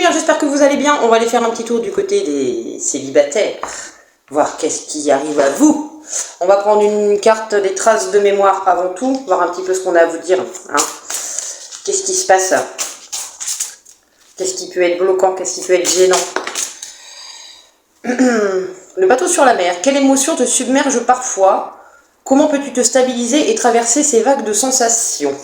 bien, j'espère que vous allez bien. On va aller faire un petit tour du côté des célibataires, voir qu'est-ce qui arrive à vous. On va prendre une carte des traces de mémoire avant tout, voir un petit peu ce qu'on a à vous dire. Hein. Qu'est-ce qui se passe? Qu'est-ce qui peut être bloquant? Qu'est-ce qui peut être gênant? Le bateau sur la mer. Quelle émotion te submerge parfois? Comment peux-tu te stabiliser et traverser ces vagues de sensations?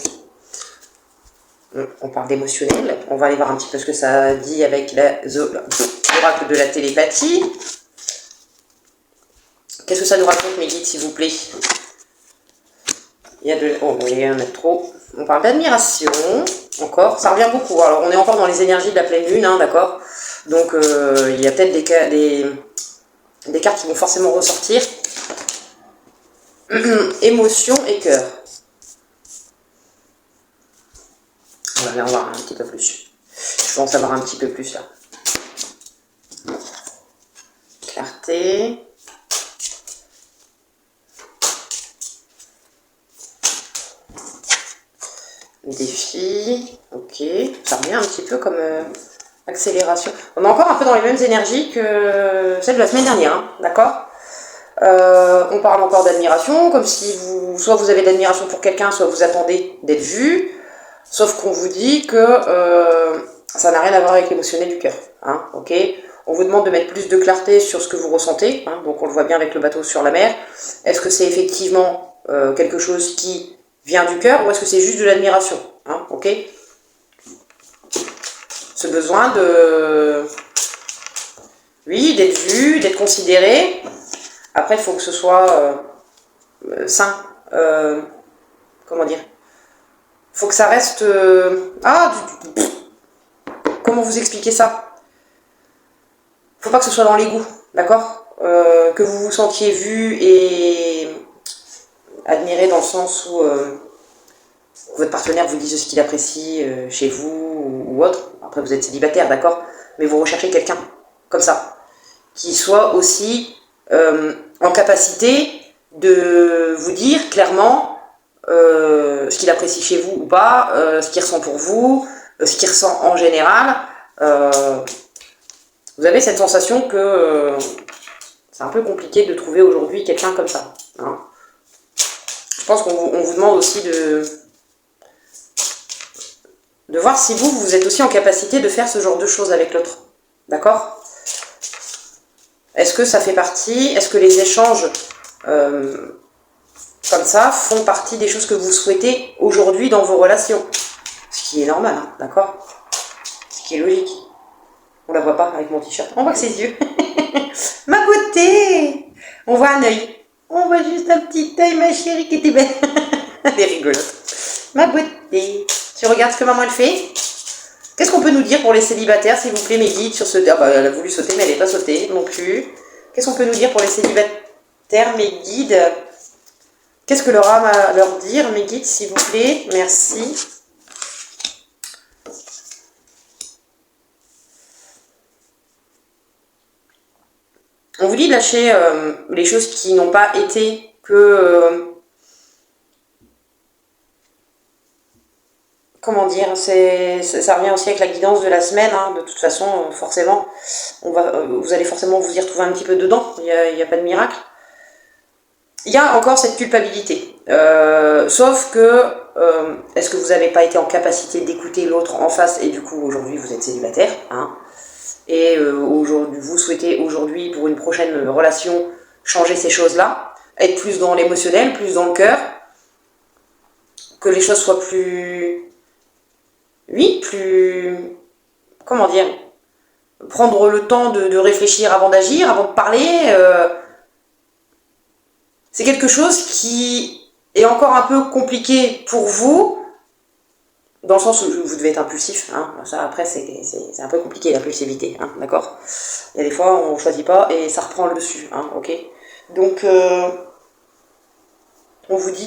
On parle d'émotionnel. On va aller voir un petit peu ce que ça dit avec l'oracle de la télépathie. Qu'est-ce que ça nous raconte, mes guides, s'il vous plaît? Il y a de... Oh, il y en a trop. On parle d'admiration. Encore. Ça revient beaucoup. Alors, on est encore dans les énergies de la pleine lune, hein, d'accord? Donc, il y a peut-être des cartes qui vont forcément ressortir. Émotion et cœur. On va aller en voir un petit peu plus. Je pense savoir un petit peu plus là. Clarté. Défi. Ok. Ça revient un petit peu comme accélération. On est encore un peu dans les mêmes énergies que celle de la semaine dernière. Hein, d'accord? On parle encore d'admiration, comme si soit vous avez de l'admiration pour quelqu'un, soit vous attendez d'être vu. Sauf qu'on vous dit que ça n'a rien à voir avec l'émotionnel du cœur. Hein, ok. On vous demande de mettre plus de clarté sur ce que vous ressentez. Hein, donc on le voit bien avec le bateau sur la mer. Est-ce que c'est effectivement quelque chose qui vient du cœur ou est-ce que c'est juste de l'admiration? Hein, ok. Ce besoin de... Oui, d'être vu, d'être considéré. Après, il faut que ce soit sain. Comment dire? Il faut que ça reste... Comment vous expliquer ça? Il ne faut pas que ce soit dans l'égout, d'accord? Que vous vous sentiez vu et admiré dans le sens où votre partenaire vous dise ce qu'il apprécie chez vous ou autre. Après, vous êtes célibataire, d'accord? Mais vous recherchez quelqu'un comme ça, qui soit aussi en capacité de vous dire clairement ce qu'il apprécie chez vous ou pas, ce qu'il ressent pour vous, ce qu'il ressent en général. Vous avez cette sensation que c'est un peu compliqué de trouver aujourd'hui quelqu'un comme ça. Hein. Je pense qu'on vous demande aussi de voir si vous êtes aussi en capacité de faire ce genre de choses avec l'autre. D'accord? Est-ce que ça fait partie, est-ce que les échanges comme ça font partie des choses que vous souhaitez aujourd'hui dans vos relations? Ce qui est normal, hein, d'accord? Ce qui est logique. On la voit pas avec mon t-shirt. On voit que ses yeux. Ma beauté! On voit un œil. On voit juste un petit œil, ma chérie, qui était belle. Elle est rigolote. Ma beauté. Tu regardes ce que maman elle fait? Qu'est-ce qu'on peut nous dire pour les célibataires, s'il vous plaît, mes guides, sur ce... Ah bah, elle a voulu sauter, mais elle n'est pas sautée non plus. Qu'est-ce qu'on peut nous dire pour les célibataires, mes guides? Qu'est-ce que leur âme a à leur dire, mes guides, s'il vous plaît? Merci. On vous dit de lâcher les choses qui n'ont pas été que... comment dire, ça revient aussi avec la guidance de la semaine, hein, de toute façon, forcément, vous allez forcément vous y retrouver un petit peu dedans, il n'y a pas de miracle. Il y a encore cette culpabilité, sauf que, est-ce que vous n'avez pas été en capacité d'écouter l'autre en face, et du coup, aujourd'hui, vous êtes célibataire, hein, et aujourd'hui, vous souhaitez aujourd'hui, pour une prochaine relation, changer ces choses-là, être plus dans l'émotionnel, plus dans le cœur, que les choses soient plus... Oui, plus... Comment dire? Prendre le temps de réfléchir avant d'agir, avant de parler. C'est quelque chose qui est encore un peu compliqué pour vous, dans le sens où vous devez être impulsif. Hein. Ça, après, c'est un peu compliqué, l'impulsivité. Hein, d'accord? Il y a des fois, on ne choisit pas et ça reprend le dessus. Hein, ok? Donc, on vous dit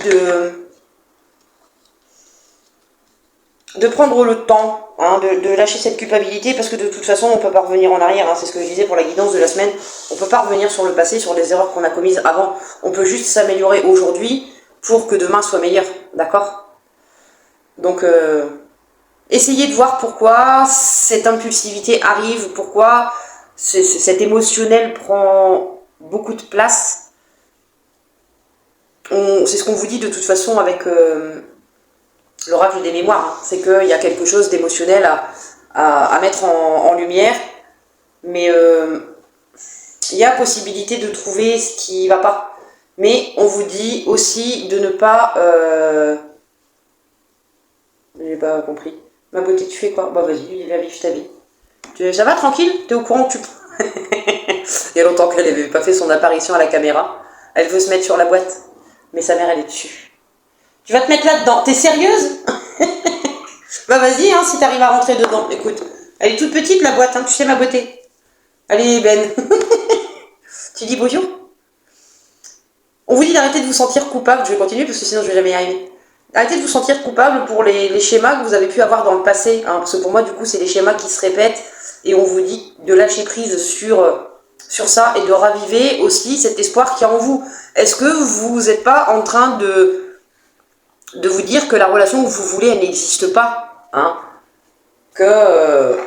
de prendre le temps, hein, de lâcher cette culpabilité, parce que de toute façon, on ne peut pas revenir en arrière, hein, c'est ce que je disais pour la guidance de la semaine, on ne peut pas revenir sur le passé, sur les erreurs qu'on a commises avant, on peut juste s'améliorer aujourd'hui pour que demain soit meilleur, d'accord? Donc, Essayez de voir pourquoi cette impulsivité arrive, pourquoi cet émotionnel prend beaucoup de place. C'est ce qu'on vous dit de toute façon avec l'oracle des mémoires, hein. C'est qu'il y a quelque chose d'émotionnel à mettre en lumière, mais il y a possibilité de trouver ce qui ne va pas. Mais on vous dit aussi de ne pas... J'ai pas compris. Ma beauté, tu fais quoi? Bah vas-y, viens vivre ta vie. Ça va tranquille? T'es au courant que tu... Il y a longtemps qu'elle n'avait pas fait son apparition à la caméra. Elle veut se mettre sur la boîte. Mais sa mère, elle est dessus. Tu vas te mettre là-dedans. T'es sérieuse? Bah vas-y, hein, si t'arrives à rentrer dedans. Écoute, elle est toute petite la boîte, hein, tu sais ma beauté. Allez, Ben. Tu dis bonjour? On vous dit d'arrêter de vous sentir coupable. Je vais continuer parce que sinon je vais jamais y arriver. Arrêtez de vous sentir coupable pour les schémas que vous avez pu avoir dans le passé. Hein, parce que pour moi, du coup, c'est des schémas qui se répètent. Et on vous dit de lâcher prise sur ça et de raviver aussi cet espoir qu'il y a en vous. Est-ce que vous n'êtes pas en train de vous dire que la relation que vous voulez, elle n'existe pas, hein? Que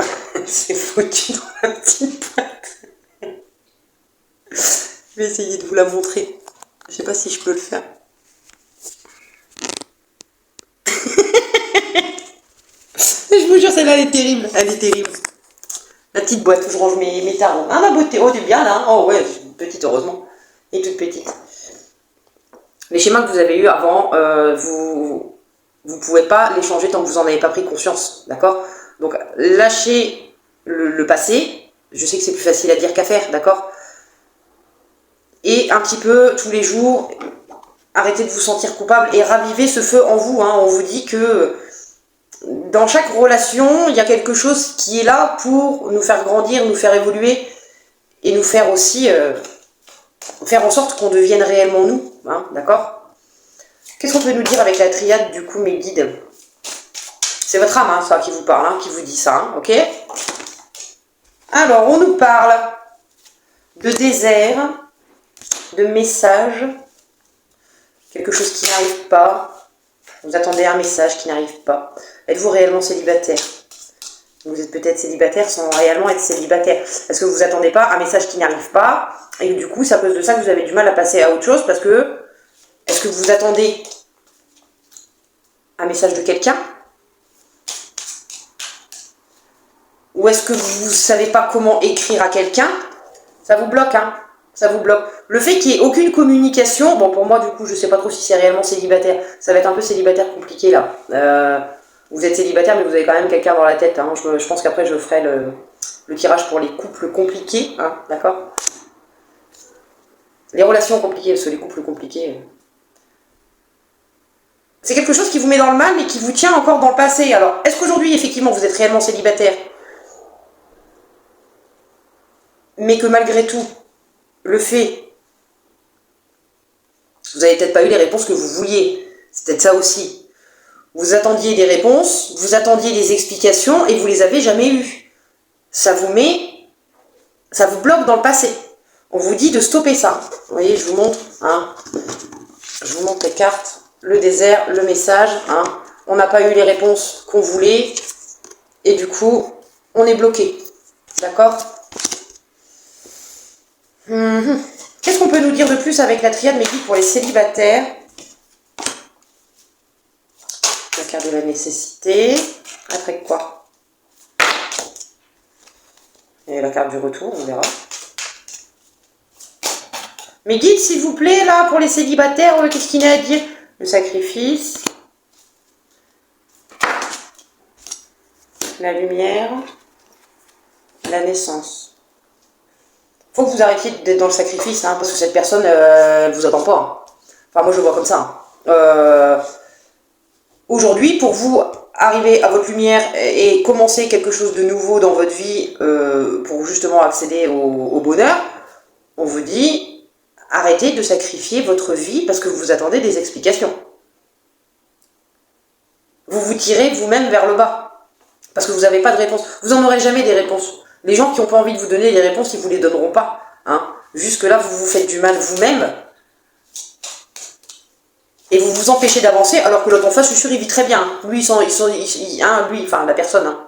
c'est foutu dans la petite boîte. Je vais essayer de vous la montrer. Je sais pas si je peux le faire. Je vous jure, celle-là, elle est terrible. Elle est terrible. La petite boîte où je range mes tarots. Ah, ma beauté. Oh, du bien, là. Oh, ouais, petite, heureusement. Et toute petite. Les schémas que vous avez eus avant, vous ne pouvez pas les changer tant que vous n'en avez pas pris conscience. D'accord? Donc, lâchez le passé. Je sais que c'est plus facile à dire qu'à faire. D'accord? Et un petit peu, tous les jours, arrêtez de vous sentir coupable et ravivez ce feu en vous. Hein. On vous dit que dans chaque relation, il y a quelque chose qui est là pour nous faire grandir, nous faire évoluer et nous faire aussi faire en sorte qu'on devienne réellement nous. Hein, d'accord? Qu'est-ce qu'on peut nous dire avec la triade, du coup, mes guides? C'est votre âme, hein, ça, qui vous parle, hein, qui vous dit ça, hein, ok? Alors, on nous parle de désert, de messages, quelque chose qui n'arrive pas. Vous attendez un message qui n'arrive pas. Êtes-vous réellement célibataire? Vous êtes peut-être célibataire sans réellement être célibataire. Est-ce que vous attendez pas un message qui n'arrive pas? Et du coup, c'est à cause de ça que vous avez du mal à passer à autre chose, parce que est-ce que vous attendez un message de quelqu'un? Ou est-ce que vous ne savez pas comment écrire à quelqu'un? Ça vous bloque, hein? Ça vous bloque. Le fait qu'il n'y ait aucune communication, bon, pour moi, du coup, je ne sais pas trop si c'est réellement célibataire. Ça va être un peu célibataire compliqué, là. Vous êtes célibataire, mais vous avez quand même quelqu'un dans la tête. Hein. Je pense qu'après, je ferai le tirage pour les couples compliqués. Hein, d'accord? Les relations compliquées, parce que les couples compliqués... C'est quelque chose qui vous met dans le mal, mais qui vous tient encore dans le passé. Alors, est-ce qu'aujourd'hui, effectivement, vous êtes réellement célibataire? Mais que malgré tout, le fait... Vous n'avez peut-être pas eu les réponses que vous vouliez. C'est peut-être ça aussi. Vous attendiez des réponses, vous attendiez des explications, et vous les avez jamais eues. Ça vous bloque dans le passé. On vous dit de stopper ça. Vous voyez, je vous montre, hein. Je vous montre les cartes, le désert, le message, hein. On n'a pas eu les réponses qu'on voulait, et du coup, on est bloqué. D'accord? Qu'est-ce qu'on peut nous dire de plus avec la triade, mes guides, pour les célibataires? La carte de la nécessité. Après quoi? Et la carte du retour, on verra. Mes guides, s'il vous plaît, là, pour les célibataires, qu'est-ce qu'il y a à dire? Le sacrifice. La lumière. La naissance. Faut que vous arrêtiez d'être dans le sacrifice, hein, parce que cette personne, elle vous attend pas. Hein. Enfin, moi, je le vois comme ça. Hein. Aujourd'hui, pour vous arriver à votre lumière et commencer quelque chose de nouveau dans votre vie pour justement accéder au bonheur, on vous dit, arrêtez de sacrifier votre vie parce que vous attendez des explications. Vous vous tirez vous-même vers le bas parce que vous n'avez pas de réponse. Vous n'en aurez jamais des réponses. Les gens qui n'ont pas envie de vous donner les réponses, ils ne vous les donneront pas. Hein. Jusque-là, vous vous faites du mal vous-même. Et vous vous empêchez d'avancer, alors que l'autre en face, je suis sûr, il vit très bien. Lui, enfin, la personne, hein.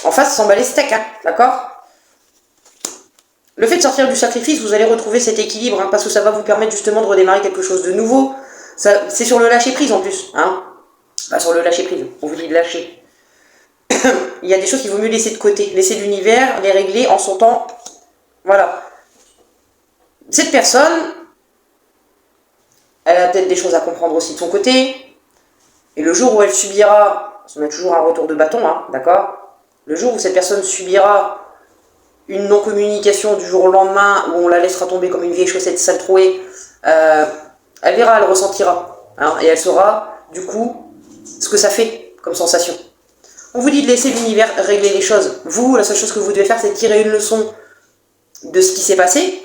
En face, s'en bat les steaks, hein, d'accord? Le fait de sortir du sacrifice, vous allez retrouver cet équilibre, hein, parce que ça va vous permettre justement de redémarrer quelque chose de nouveau. C'est sur le lâcher-prise en plus, hein. Pas sur le lâcher-prise, on vous dit de lâcher. Il y a des choses qu'il vaut mieux laisser de côté, laisser l'univers, les régler en son temps. Voilà. Cette personne, elle a peut-être des choses à comprendre aussi de son côté. Et le jour où elle subira, on a toujours un retour de bâton, hein, d'accord? Le jour où cette personne subira une non-communication du jour au lendemain, où on la laissera tomber comme une vieille chaussette sale trouée, elle verra, elle ressentira. Hein, et elle saura, du coup, ce que ça fait comme sensation. On vous dit de laisser l'univers régler les choses. Vous, la seule chose que vous devez faire, c'est tirer une leçon de ce qui s'est passé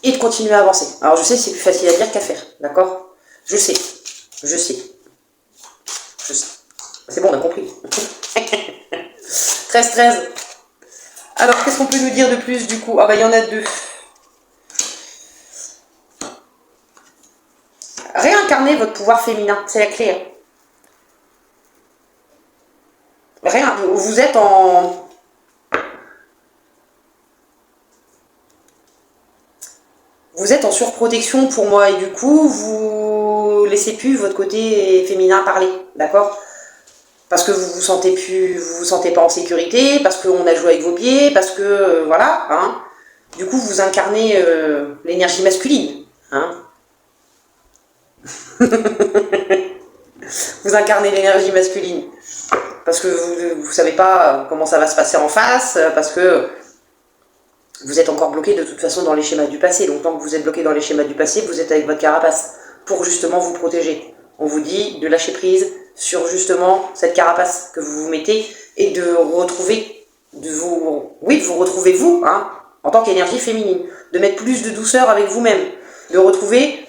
et de continuer à avancer. Alors je sais, c'est plus facile à dire qu'à faire, d'accord? Je sais. C'est bon, on a compris. 13-13. Alors, qu'est-ce qu'on peut nous dire de plus, du coup? Ah bah, il y en a deux. Réincarnez votre pouvoir féminin, c'est la clé. Hein. Vous êtes en... Vous êtes en surprotection pour moi, et du coup, vous laissez plus votre côté féminin parler, d'accord? Parce que vous vous sentez pas en sécurité, parce qu'on a joué avec vos pieds, parce que, voilà, hein. Du coup, vous incarnez l'énergie masculine, hein. Vous incarnez l'énergie masculine. Parce que vous savez pas comment ça va se passer en face, parce que vous êtes encore bloqué de toute façon dans les schémas du passé. Donc tant que vous êtes bloqué dans les schémas du passé, vous êtes avec votre carapace pour justement vous protéger. On vous dit de lâcher prise sur justement cette carapace que vous vous mettez et de retrouver, vous retrouver vous, hein, en tant qu'énergie féminine, de mettre plus de douceur avec vous-même, de retrouver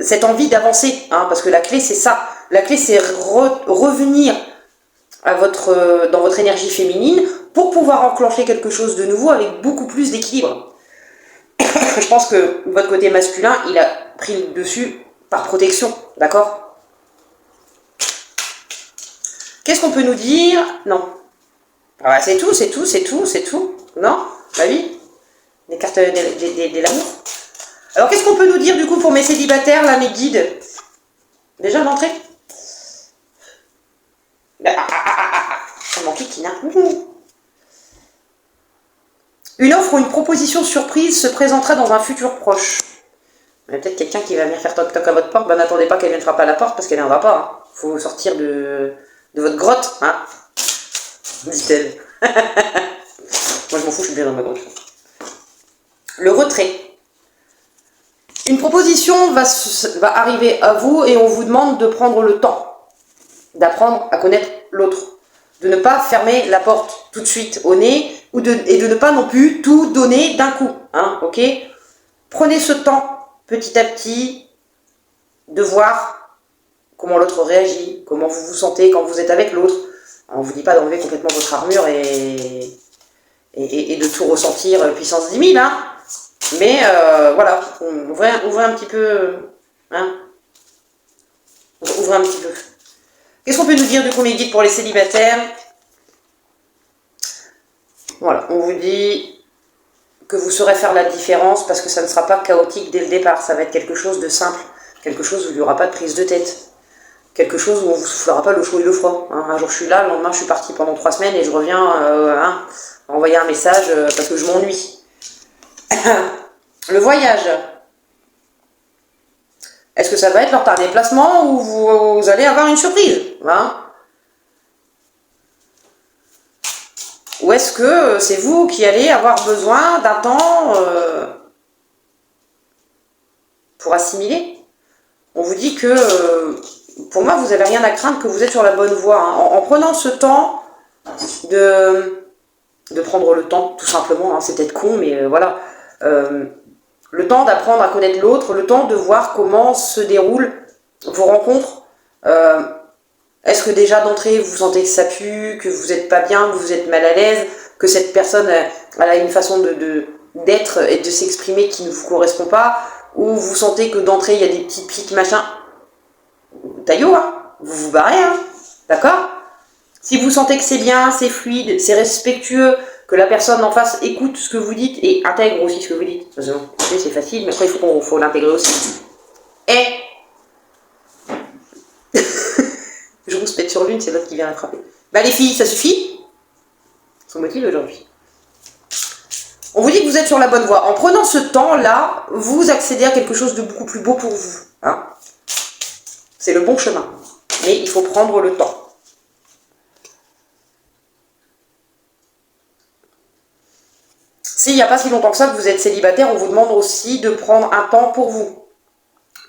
cette envie d'avancer, hein, parce que la clé c'est ça. La clé c'est revenir dans votre énergie féminine pour pouvoir enclencher quelque chose de nouveau avec beaucoup plus d'équilibre. Je pense que votre côté masculin, il a pris le dessus par protection, d'accord? Qu'est-ce qu'on peut nous dire? Non. Ah, c'est tout. Non? Bah oui. Les cartes de l'amour. Alors qu'est-ce qu'on peut nous dire du coup pour mes célibataires, là, mes guides? Déjà l'entrée? Ça m'en kikine, hein. Une offre ou une proposition surprise se présentera dans un futur proche. Il y a peut-être quelqu'un qui va venir faire toc-toc à votre porte. Ben n'attendez pas qu'elle vienne frapper à la porte parce qu'elle ne viendra pas. Hein. Faut sortir de votre grotte, hein, dit-elle. Moi je m'en fous, je suis bien dans ma grotte. Le retrait. Une proposition va arriver à vous et on vous demande de prendre le temps d'apprendre à connaître l'autre. De ne pas fermer la porte tout de suite au nez et de ne pas non plus tout donner d'un coup. Hein, ok? Prenez ce temps petit à petit de voir comment l'autre réagit, comment vous vous sentez quand vous êtes avec l'autre. On ne vous dit pas d'enlever complètement votre armure et de tout ressentir puissance 10 000, hein. Mais voilà, ouvrez un petit peu. Hein, ouvrez un petit peu. Qu'est-ce qu'on peut nous dire du coup, mes guides, pour les célibataires? Voilà, on vous dit que vous saurez faire la différence parce que ça ne sera pas chaotique dès le départ. Ça va être quelque chose de simple, quelque chose où il n'y aura pas de prise de tête, quelque chose où on ne vous soufflera pas le chaud et le froid. Hein. Un jour je suis là, le lendemain je suis partie pendant 3 semaines et je reviens envoyer un message parce que je m'ennuie. Le voyage. Est-ce que ça va être lors d'un déplacement ou vous allez avoir une surprise, hein? Ou est-ce que c'est vous qui allez avoir besoin d'un temps pour assimiler? On vous dit que, pour moi, vous n'avez rien à craindre, que vous êtes sur la bonne voie. Hein. En prenant ce temps de prendre le temps, tout simplement, hein, c'est peut-être con, mais voilà. Le temps d'apprendre à connaître l'autre, le temps de voir comment se déroulent vos rencontres. Est-ce que déjà d'entrée vous sentez que ça pue, que vous n'êtes pas bien, que vous êtes mal à l'aise, que cette personne elle a une façon d'être et de s'exprimer qui ne vous correspond pas, ou vous sentez que d'entrée il y a des petites piques, machin, taillot, hein, vous vous barrez, hein, d'accord? Si vous sentez que c'est bien, c'est fluide, c'est respectueux, que la personne en face écoute ce que vous dites et intègre aussi ce que vous dites, parce que c'est facile, mais après il faut l'intégrer aussi. Et je vous pète sur l'une, c'est l'autre qui vient la frapper. Bah les filles, ça suffit? Son motif aujourd'hui. On vous dit que vous êtes sur la bonne voie. En prenant ce temps-là, vous accédez à quelque chose de beaucoup plus beau pour vous. Hein, c'est le bon chemin. Mais il faut prendre le temps. S'il n'y a pas si longtemps que ça que vous êtes célibataire, on vous demande aussi de prendre un temps pour vous.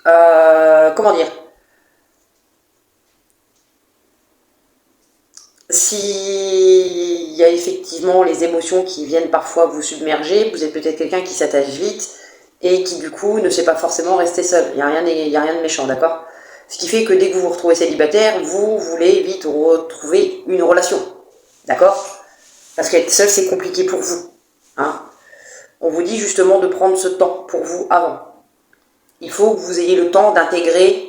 Comment dire? S'il y a effectivement les émotions qui viennent parfois vous submerger, vous êtes peut-être quelqu'un qui s'attache vite et qui du coup ne sait pas forcément rester seul. Il n'y a rien de méchant, d'accord? Ce qui fait que dès que vous vous retrouvez célibataire, vous voulez vite retrouver une relation, d'accord? Parce qu'être seul, c'est compliqué pour vous. Hein, on vous dit justement de prendre ce temps pour vous avant. Il faut que vous ayez le temps d'intégrer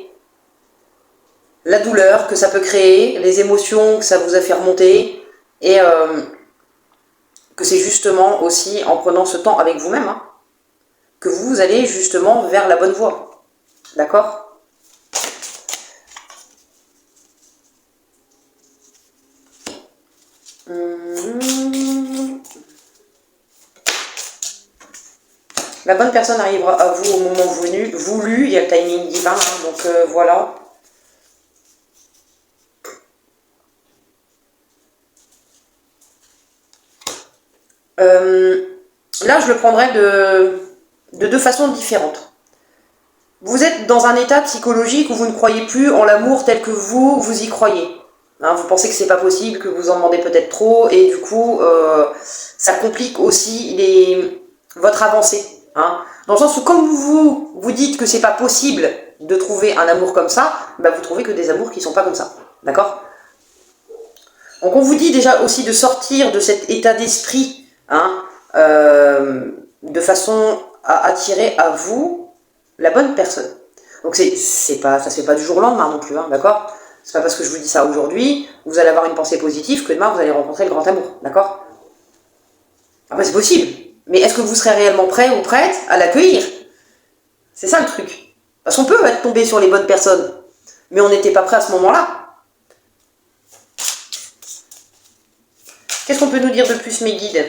la douleur que ça peut créer, les émotions que ça vous a fait remonter, et que c'est justement aussi en prenant ce temps avec vous-même, hein, que vous allez justement vers la bonne voie. D'accord ? La bonne personne arrivera à vous au moment voulu, il y a le timing divin, hein, donc voilà. Là, je le prendrais de deux façons différentes. Vous êtes dans un état psychologique où vous ne croyez plus en l'amour tel que vous y croyez. Hein, vous pensez que c'est pas possible, que vous en demandez peut-être trop, et du coup, ça complique aussi votre avancée. Hein, dans le sens où, comme vous dites que c'est pas possible de trouver un amour comme ça, bah vous trouvez que des amours qui sont pas comme ça. D'accord ? Donc on vous dit déjà aussi de sortir de cet état d'esprit, hein, de façon à attirer à vous la bonne personne. Donc ça se fait pas du jour au lendemain non plus, hein, d'accord ? C'est pas parce que je vous dis ça aujourd'hui, vous allez avoir une pensée positive que demain vous allez rencontrer le grand amour, d'accord ? Après c'est possible, mais est-ce que vous serez réellement prêt ou prête à l'accueillir ? C'est ça le truc. Parce qu'on peut être tombé sur les bonnes personnes, mais on n'était pas prêt à ce moment-là. Qu'est-ce qu'on peut nous dire de plus, mes guides ?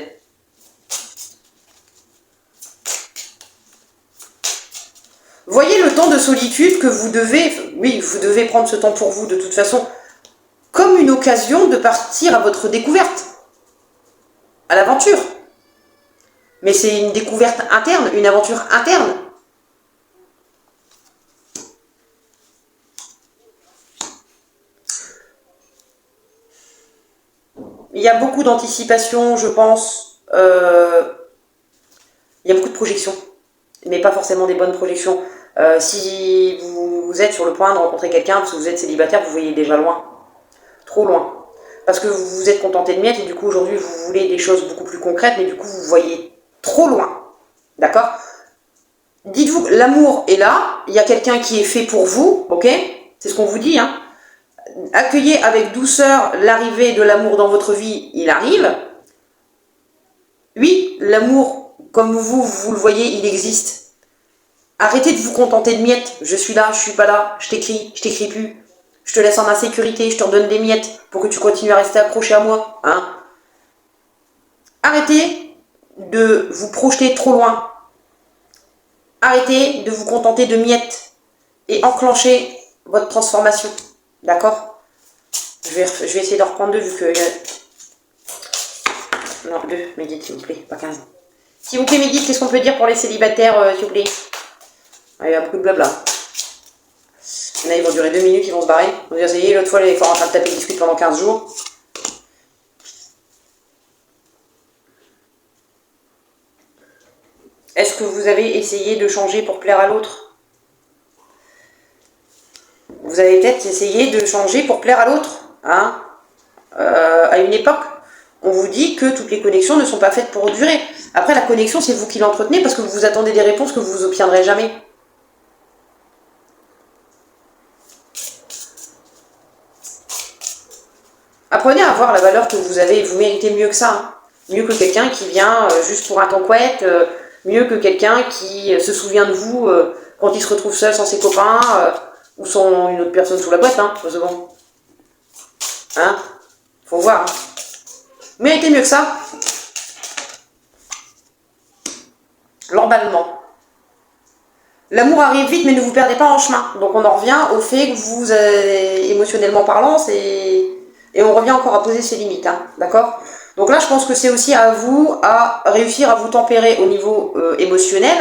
Voyez le temps de solitude que vous devez prendre ce temps pour vous de toute façon, comme une occasion de partir à votre découverte, à l'aventure. Mais c'est une découverte interne, une aventure interne. Il y a beaucoup d'anticipation, je pense. Il y a beaucoup de projections, mais pas forcément des bonnes projections. Si vous êtes sur le point de rencontrer quelqu'un, parce que vous êtes célibataire, vous voyez déjà loin. Trop loin. Parce que vous vous êtes contenté de miettes et du coup aujourd'hui vous voulez des choses beaucoup plus concrètes, mais du coup vous voyez trop loin. D'accord ? Dites-vous, l'amour est là, il y a quelqu'un qui est fait pour vous, ok ? C'est ce qu'on vous dit, hein ? Accueillez avec douceur l'arrivée de l'amour dans votre vie, il arrive. Oui, l'amour, comme vous le voyez, il existe. Arrêtez de vous contenter de miettes. Je suis là, je suis pas là, je t'écris plus. Je te laisse en insécurité, je te redonne des miettes pour que tu continues à rester accroché à moi. Hein. Arrêtez de vous projeter trop loin. Arrêtez de vous contenter de miettes et enclenchez votre transformation. D'accord ? je vais essayer de reprendre 2 vu que... Non, 2, mes guides, s'il vous plaît, pas 15. S'il vous plaît, mes guides, qu'est-ce qu'on peut dire pour les célibataires, s'il vous plaît ? Il y a beaucoup de blabla. Là, ils vont durer 2 minutes, ils vont se barrer. Ils vont dire, ça y est, l'autre fois, les fois en train de taper le discute pendant 15 jours. Est-ce que vous avez essayé de changer pour plaire à l'autre ? Vous avez peut-être essayé de changer pour plaire à l'autre, hein ? À une époque, on vous dit que toutes les connexions ne sont pas faites pour durer. Après, la connexion, c'est vous qui l'entretenez parce que vous attendez des réponses que vous obtiendrez jamais. avoir la valeur que vous avez. Vous méritez mieux que ça. Hein. Mieux que quelqu'un qui vient juste pour un tanquette, mieux que quelqu'un qui se souvient de vous quand il se retrouve seul sans ses copains ou sans une autre personne sous la boîte. Hein, c'est bon. Hein, faut voir. Hein. Méritez mieux que ça. L'emballement. L'amour arrive vite, mais ne vous perdez pas en chemin. Donc on en revient au fait que vous, émotionnellement parlant, et on revient encore à poser ses limites, hein, d'accord? Donc là, je pense que c'est aussi à vous à réussir à vous tempérer au niveau émotionnel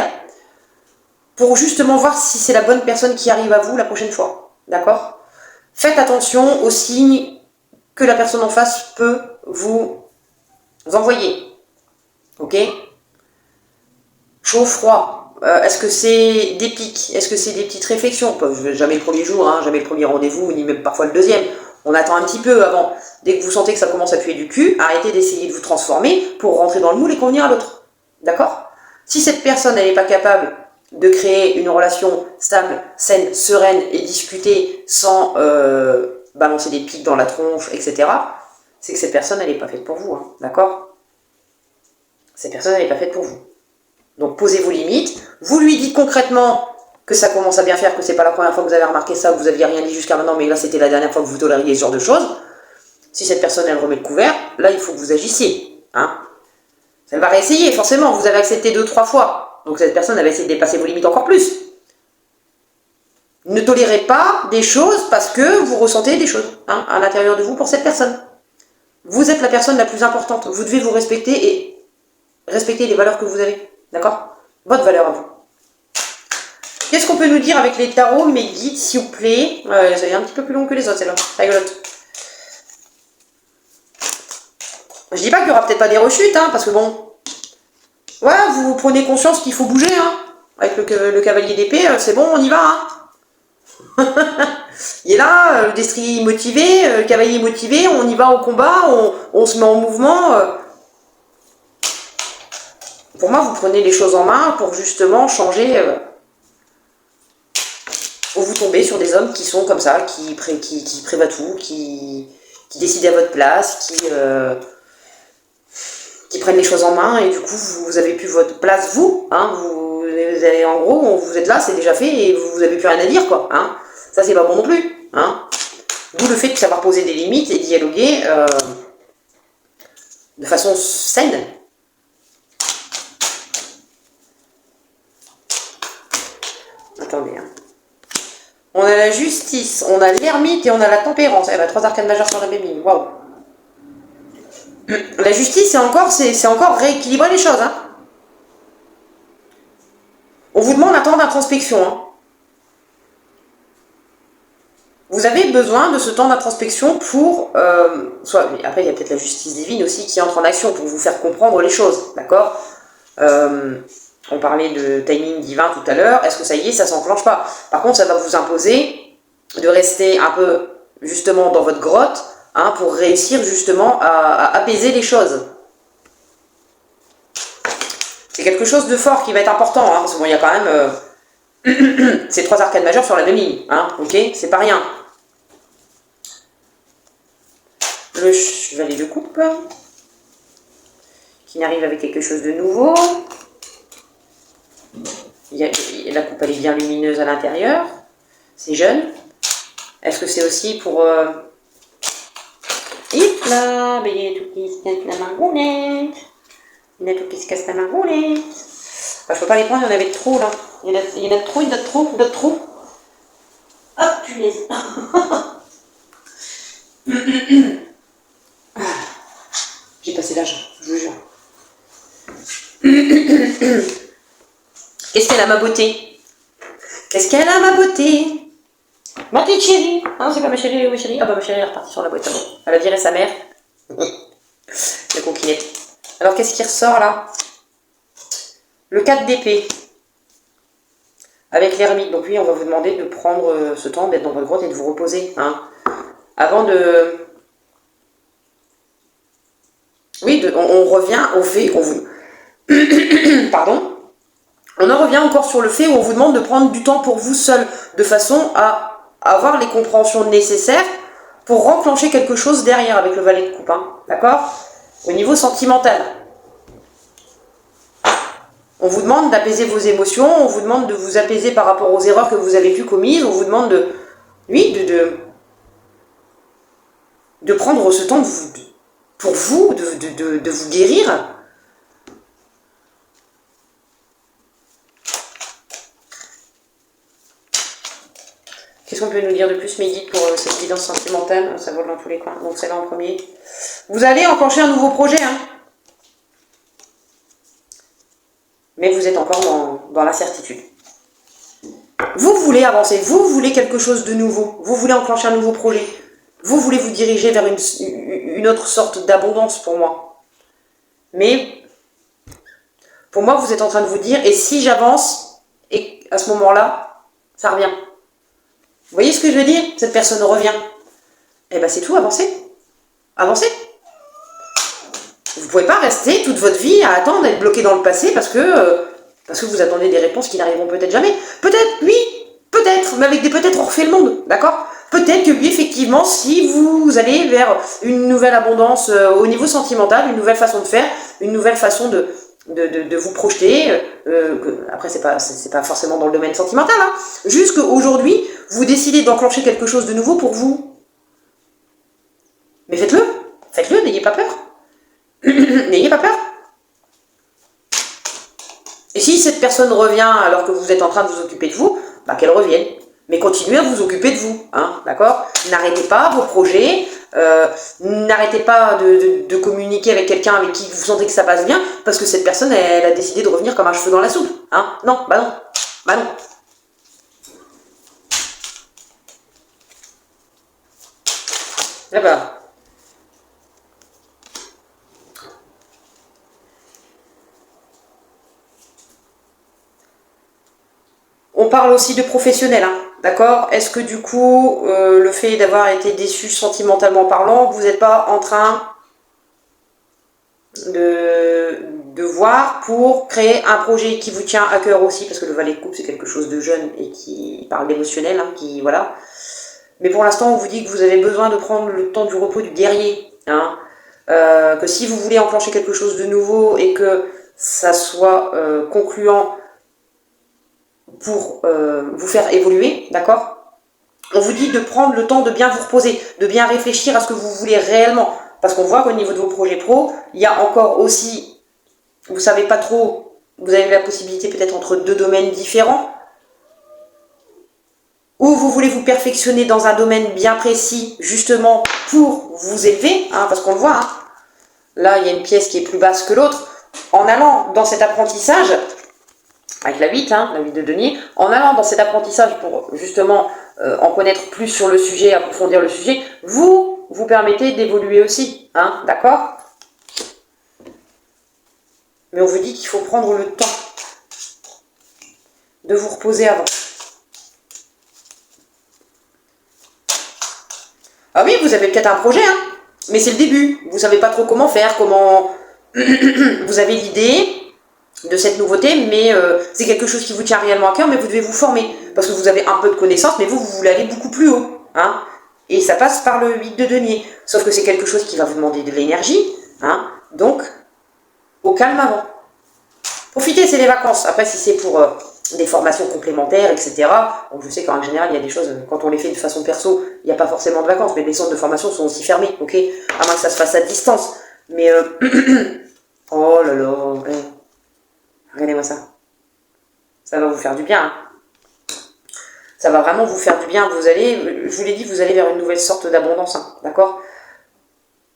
pour justement voir si c'est la bonne personne qui arrive à vous la prochaine fois, d'accord? Faites attention aux signes que la personne en face peut vous envoyer, ok? Chaud, froid. Est-ce que c'est des pics? Est-ce que c'est des petites réflexions? Jamais le premier jour, hein, jamais le premier rendez-vous, ni même parfois le deuxième. On attend un petit peu avant. Dès que vous sentez que ça commence à puer du cul, arrêtez d'essayer de vous transformer pour rentrer dans le moule et convenir à l'autre. D'accord? Si cette personne n'est pas capable de créer une relation stable, saine, sereine et discuter sans balancer des pics dans la tronche, etc., c'est que cette personne, elle n'est pas faite pour vous. Hein, d'accord? Cette personne, elle n'est pas faite pour vous. Donc posez vos limites, vous lui dites concrètement que ça commence à bien faire, que c'est pas la première fois que vous avez remarqué ça, que vous n'aviez rien dit jusqu'à maintenant, mais là c'était la dernière fois que vous tolériez ce genre de choses. Si cette personne elle remet le couvert, là il faut que vous agissiez. Hein. Elle va réessayer, forcément, vous avez accepté 2-3 fois, donc cette personne elle va essayer de dépasser vos limites encore plus. Ne tolérez pas des choses parce que vous ressentez des choses hein, à l'intérieur de vous pour cette personne. Vous êtes la personne la plus importante, vous devez vous respecter et respecter les valeurs que vous avez. D'accord? Votre valeur à vous. Qu'est-ce qu'on peut nous dire avec les tarots, mes guides, s'il vous plaît? C'est un petit peu plus long que les autres, celle-là. Rigolote. Je dis pas qu'il n'y aura peut-être pas des rechutes, hein, parce que bon... Ouais, vous prenez conscience qu'il faut bouger, hein. Avec le cavalier d'épée, c'est bon, on y va, hein. Il est là, le destrier motivé, le cavalier motivé, on y va au combat, on se met en mouvement... Pour moi, vous prenez les choses en main pour justement changer, où vous tombez sur des hommes qui sont comme ça, qui prévoient tout, qui décident à votre place, qui prennent les choses en main, et du coup, vous avez plus votre place, vous, hein, vous avez, en gros, vous êtes là, c'est déjà fait, et vous n'avez plus rien à dire, quoi, hein. Ça, c'est pas bon non plus, hein. D'où le fait de savoir poser des limites et dialoguer de façon saine. Attendez, hein. On a la justice, on a l'ermite et on a la tempérance. Eh ben, 3 arcanes majeures sur la même ligne. Waouh. La justice, c'est encore rééquilibrer les choses. Hein. On vous demande un temps d'introspection. Hein. Vous avez besoin de ce temps d'introspection pour... après, il y a peut-être la justice divine aussi qui entre en action pour vous faire comprendre les choses. D'accord On parlait de timing divin tout à l'heure. Est-ce que ça y est, ça s'enclenche pas? Par contre, ça va vous imposer de rester un peu justement dans votre grotte hein, pour réussir justement à apaiser les choses. C'est quelque chose de fort qui va être important, hein, parce que bon, il y a quand même ces 3 arcanes majeures sur la même ligne. Hein, ok, c'est pas rien. Le chevalier de coupe qui arrive avec quelque chose de nouveau. La coupe elle est bien lumineuse à l'intérieur, c'est jeune. Est-ce que c'est aussi pour... Hip là, il y a tout qui se casse la margoulette. Il y a tout qui se casse la margoulette. Enfin, je peux pas les prendre, il y en avait trop là. Il y en a trop, il y en a trop, d'autres trop. Hop, tu les... J'ai passé l'âge, je vous jure. Qu'est-ce qu'elle a ma beauté? Qu'est-ce qu'elle a ma beauté? Ma petite chérie. Ah, c'est pas ma chérie, ma chérie. Ah bah ma chérie est repartie sur la boîte. Elle a viré sa mère. La coquinette. Alors qu'est-ce qui ressort là? Le 4 d'épée. Avec l'ermite. Donc oui, on va vous demander de prendre ce temps, d'être dans votre grotte et de vous reposer. Hein. Avant de... Oui, on revient au fait qu'on vous... Pardon. On en revient encore sur le fait où on vous demande de prendre du temps pour vous seul, de façon à avoir les compréhensions nécessaires pour enclencher quelque chose derrière avec le valet de coupe, hein, d'accord? Au niveau sentimental. On vous demande d'apaiser vos émotions, on vous demande de vous apaiser par rapport aux erreurs que vous avez pu commises, on vous demande de, oui, de prendre ce temps pour vous, de vous guérir. Qu'est-ce qu'on peut nous dire de plus, mes guides, pour cette guidance sentimentale? Ça vole dans tous les coins. Donc celle-là en premier. Vous allez enclencher un nouveau projet, hein. Mais vous êtes encore dans l'incertitude. Vous voulez avancer, vous voulez quelque chose de nouveau, vous voulez enclencher un nouveau projet, vous voulez vous diriger vers une autre sorte d'abondance pour moi. Mais pour moi, vous êtes en train de vous dire, et si j'avance, et à ce moment-là, ça revient. Vous voyez ce que je veux dire? Cette personne revient. Eh bien c'est tout, avancez. Avancez. Vous ne pouvez pas rester toute votre vie à attendre d'être bloqué dans le passé parce que vous attendez des réponses qui n'arriveront peut-être jamais. Peut-être, oui, peut-être, mais avec des peut-être on refait le monde, d'accord? Peut-être que oui, effectivement, si vous allez vers une nouvelle abondance au niveau sentimental, une nouvelle façon de faire, une nouvelle façon de vous projeter, après c'est pas forcément dans le domaine sentimental, hein, juste qu'aujourd'hui, vous décidez d'enclencher quelque chose de nouveau pour vous. Mais faites-le, n'ayez pas peur. N'ayez pas peur. Et si cette personne revient alors que vous êtes en train de vous occuper de vous, bah qu'elle revienne. Mais continuez à vous occuper de vous, hein, d'accord? N'arrêtez pas vos projets, n'arrêtez pas de communiquer avec quelqu'un avec qui vous sentez que ça passe bien, parce que cette personne, elle a décidé de revenir comme un cheveu dans la soupe, hein? Non, bah non, bah non. D'accord. On parle aussi de professionnels, hein, d'accord? Est-ce que du coup, le fait d'avoir été déçu sentimentalement parlant, vous n'êtes pas en train de voir pour créer un projet qui vous tient à cœur aussi, parce que le valet de coupe c'est quelque chose de jeune et qui parle d'émotionnel, hein, qui voilà. Mais pour l'instant on vous dit que vous avez besoin de prendre le temps du repos du guerrier, hein, que si vous voulez enclencher quelque chose de nouveau et que ça soit concluant pour vous faire évoluer, d'accord? On vous dit de prendre le temps de bien vous reposer, de bien réfléchir à ce que vous voulez réellement. Parce qu'on voit qu'au niveau de vos projets pro, il y a encore aussi, vous ne savez pas trop, vous avez la possibilité peut-être entre deux domaines différents, ou vous voulez vous perfectionner dans un domaine bien précis, justement pour vous élever, hein, parce qu'on le voit, hein. Là il y a une pièce qui est plus basse que l'autre, en allant dans cet apprentissage, avec la 8, hein, la 8 de denier, en allant dans cet apprentissage pour justement en connaître plus sur le sujet, approfondir le sujet, vous permettez d'évoluer aussi, hein, d'accord? Mais on vous dit qu'il faut prendre le temps de vous reposer avant. Ah oui, vous avez peut-être un projet, hein, mais c'est le début. Vous ne savez pas trop comment faire, comment... Vous avez l'idée de cette nouveauté, mais c'est quelque chose qui vous tient réellement à cœur, mais vous devez vous former, parce que vous avez un peu de connaissances, mais vous voulez aller beaucoup plus haut, hein, et ça passe par le 8 de denier, sauf que c'est quelque chose qui va vous demander de l'énergie, hein, donc au calme avant. Profitez, c'est les vacances. Après, si c'est pour des formations complémentaires, etc., bon, je sais qu'en général, il y a des choses, quand on les fait de façon perso, il n'y a pas forcément de vacances, mais les centres de formation sont aussi fermés, ok, à moins que ça se fasse à distance, mais oh là là, ouais. Regardez-moi ça. Ça va vous faire du bien. Hein. Ça va vraiment vous faire du bien. Vous allez, je vous l'ai dit, vous allez vers une nouvelle sorte d'abondance. Hein, d'accord?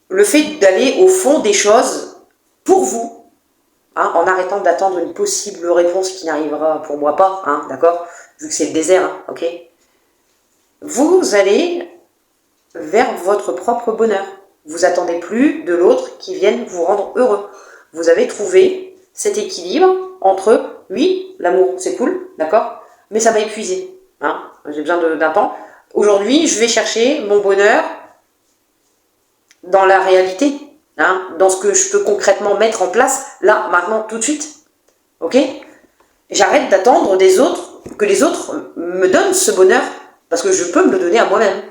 Le fait d'aller au fond des choses pour vous, hein, en arrêtant d'attendre une possible réponse qui n'arrivera pour moi pas, hein, d'accord? Vu que c'est le désert, hein, ok? Vous allez vers votre propre bonheur. Vous attendez plus de l'autre qui vienne vous rendre heureux. Vous avez trouvé cet équilibre entre, oui, l'amour c'est cool, d'accord, mais ça m'a épuisé, hein, j'ai besoin d'un temps. Aujourd'hui, je vais chercher mon bonheur dans la réalité, hein, dans ce que je peux concrètement mettre en place, là, maintenant, tout de suite, ok? J'arrête d'attendre des autres, que les autres me donnent ce bonheur, parce que je peux me le donner à moi-même.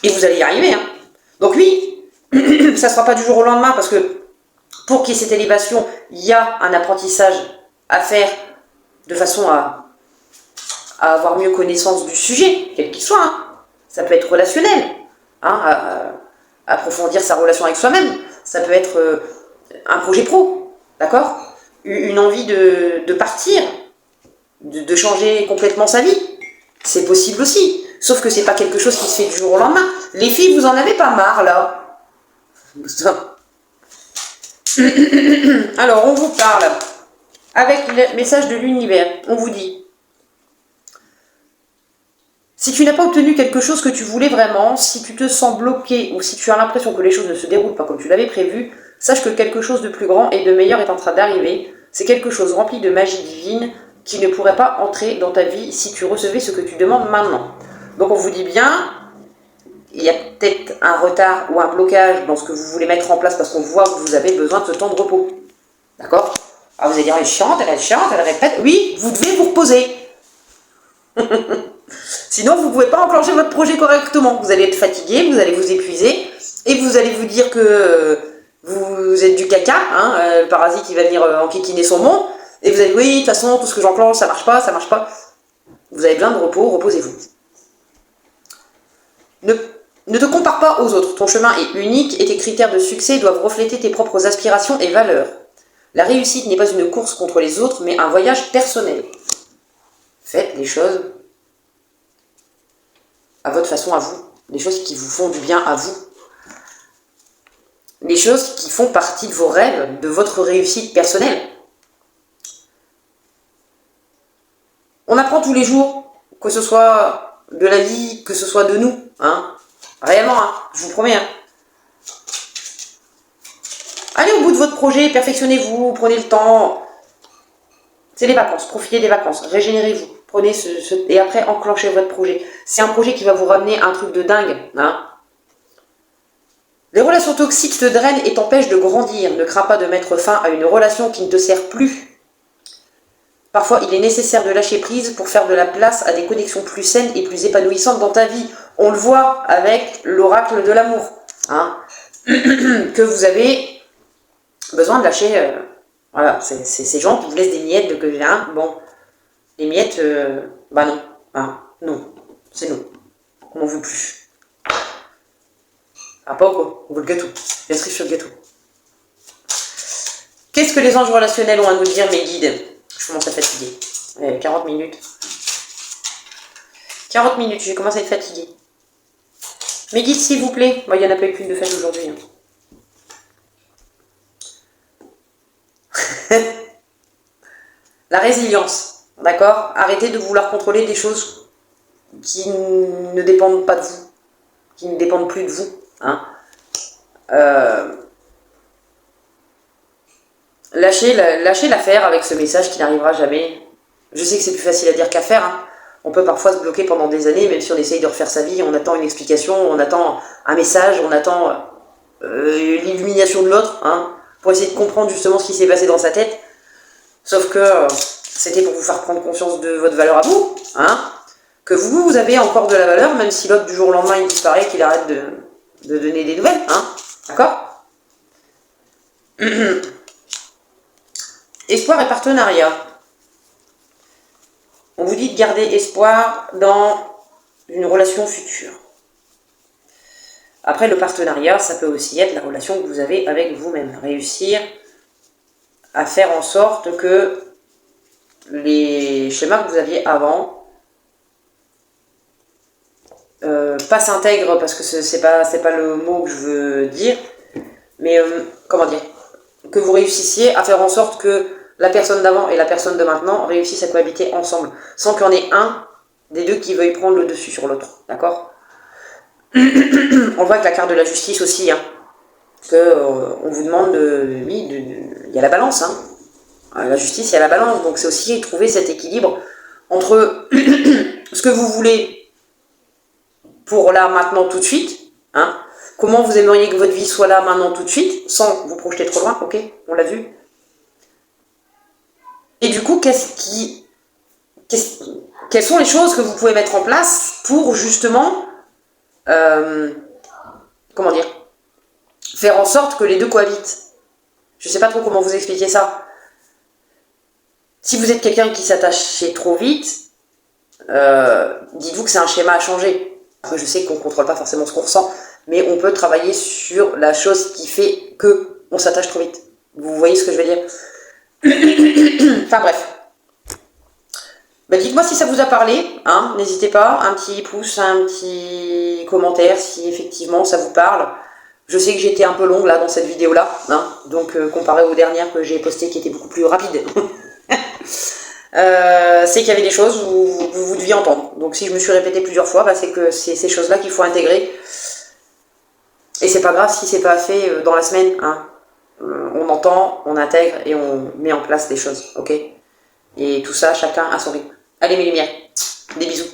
Et vous allez y arriver. Hein. Donc oui, ça ne sera pas du jour au lendemain, parce que pour qu'il y ait cette élévation, il y a un apprentissage à faire de façon à avoir mieux connaissance du sujet, quel qu'il soit. Hein. Ça peut être relationnel, hein, à approfondir sa relation avec soi-même. Ça peut être un projet pro, d'accord? Une envie de partir, de changer complètement sa vie. C'est possible aussi. Sauf que c'est pas quelque chose qui se fait du jour au lendemain. Les filles, vous en avez pas marre, là? Alors, on vous parle avec le message de l'univers. On vous dit: si tu n'as pas obtenu quelque chose que tu voulais vraiment, si tu te sens bloqué ou si tu as l'impression que les choses ne se déroulent pas comme tu l'avais prévu, sache que quelque chose de plus grand et de meilleur est en train d'arriver. C'est quelque chose rempli de magie divine qui ne pourrait pas entrer dans ta vie si tu recevais ce que tu demandes maintenant. Donc on vous dit bien, il y a peut-être un retard ou un blocage dans ce que vous voulez mettre en place parce qu'on voit que vous avez besoin de ce temps de repos. D'accord? Alors vous allez dire, elle chante, elle répète. Oui, vous devez vous reposer. Sinon, vous ne pouvez pas enclencher votre projet correctement. Vous allez être fatigué, vous allez vous épuiser, et vous allez vous dire que vous êtes du caca, hein, le parasite il va venir enquiquiner son monde, et vous allez, oui, de toute façon, tout ce que j'enclenche, ça marche pas, ça marche pas. Vous avez besoin de repos, reposez-vous. Ne te compare pas aux autres, ton chemin est unique et tes critères de succès doivent refléter tes propres aspirations et valeurs. La réussite n'est pas une course contre les autres, mais un voyage personnel. Faites les choses à votre façon, à vous. Les choses qui vous font du bien à vous. Les choses qui font partie de vos rêves, de votre réussite personnelle. On apprend tous les jours, que ce soit de la vie, que ce soit de nous. Hein. Réellement, hein, je vous promets. Hein. Allez au bout de votre projet, perfectionnez-vous, prenez le temps. C'est les vacances, profitez des vacances, régénérez-vous. Prenez et après enclenchez votre projet. C'est un projet qui va vous ramener un truc de dingue. Hein. Les relations toxiques te drainent et t'empêchent de grandir. Ne crains pas de mettre fin à une relation qui ne te sert plus. Parfois, il est nécessaire de lâcher prise pour faire de la place à des connexions plus saines et plus épanouissantes dans ta vie. On le voit avec l'oracle de l'amour. Hein. Que vous avez besoin de lâcher... voilà, c'est ces gens qui vous laissent des miettes de que hein, bon, les miettes, bah non, hein, non, c'est non, on n'en veut plus. Ah pas quoi, on veut le gâteau, la cerise sur le gâteau. Qu'est-ce que les anges relationnels ont à nous dire, mes guides? Je commence à fatiguer. 40 minutes. 40 minutes, j'ai commencé à être fatiguée. Mes guides, s'il vous plaît. Bon, il n'y en a pas eu qu'une de faite aujourd'hui. Hein. La résilience, d'accord? Arrêtez de vouloir contrôler des choses qui ne dépendent pas de vous, qui ne dépendent plus de vous. Hein. Lâchez l'affaire avec ce message qui n'arrivera jamais. Je sais que c'est plus facile à dire qu'à faire. Hein. On peut parfois se bloquer pendant des années, même si on essaye de refaire sa vie, on attend une explication, on attend un message, on attend l'illumination de l'autre, hein, pour essayer de comprendre justement ce qui s'est passé dans sa tête. Sauf que c'était pour vous faire prendre conscience de votre valeur à vous, hein, que vous avez encore de la valeur, même si l'autre du jour au lendemain il disparaît, qu'il arrête de donner des nouvelles, hein, d'accord? Espoir et partenariat. On vous dit de garder espoir dans une relation future. Après, le partenariat, ça peut aussi être la relation que vous avez avec vous-même. Réussir à faire en sorte que les schémas que vous aviez avant pas s'intègrent, parce que c'est pas le mot que je veux dire, mais comment dire, que vous réussissiez à faire en sorte que la personne d'avant et la personne de maintenant réussissent à cohabiter ensemble, sans qu'il y en ait un des deux qui veuille prendre le dessus sur l'autre, d'accord? On le voit avec la carte de la justice aussi, hein, que on vous demande il y a la balance, hein. La justice, il y a la balance, donc c'est aussi trouver cet équilibre entre ce que vous voulez pour là, maintenant, tout de suite, hein, comment vous aimeriez que votre vie soit là, maintenant, tout de suite, sans vous projeter trop loin, ok, on l'a vu. Et du coup, quelles sont les choses que vous pouvez mettre en place pour justement comment dire, faire en sorte que les deux cohabitent. Je sais pas trop comment vous expliquer ça. Si vous êtes quelqu'un qui s'attachait trop vite, dites-vous que c'est un schéma à changer. Je sais qu'on ne contrôle pas forcément ce qu'on ressent, mais on peut travailler sur la chose qui fait que on s'attache trop vite. Vous voyez ce que je veux dire? Enfin bref. Bah, dites-moi si ça vous a parlé, hein, n'hésitez pas, un petit pouce, un petit commentaire si effectivement ça vous parle. Je sais que j'étais un peu longue là dans cette vidéo là, hein, donc comparé aux dernières que j'ai postées qui étaient beaucoup plus rapides. C'est qu'il y avait des choses où vous deviez entendre. Donc si je me suis répétée plusieurs fois, bah, c'est que c'est ces choses-là qu'il faut intégrer. Et c'est pas grave si c'est pas fait dans la semaine, hein. On entend, on intègre et on met en place des choses, ok? Et tout ça, chacun à son rythme. Allez mes lumières, des bisous.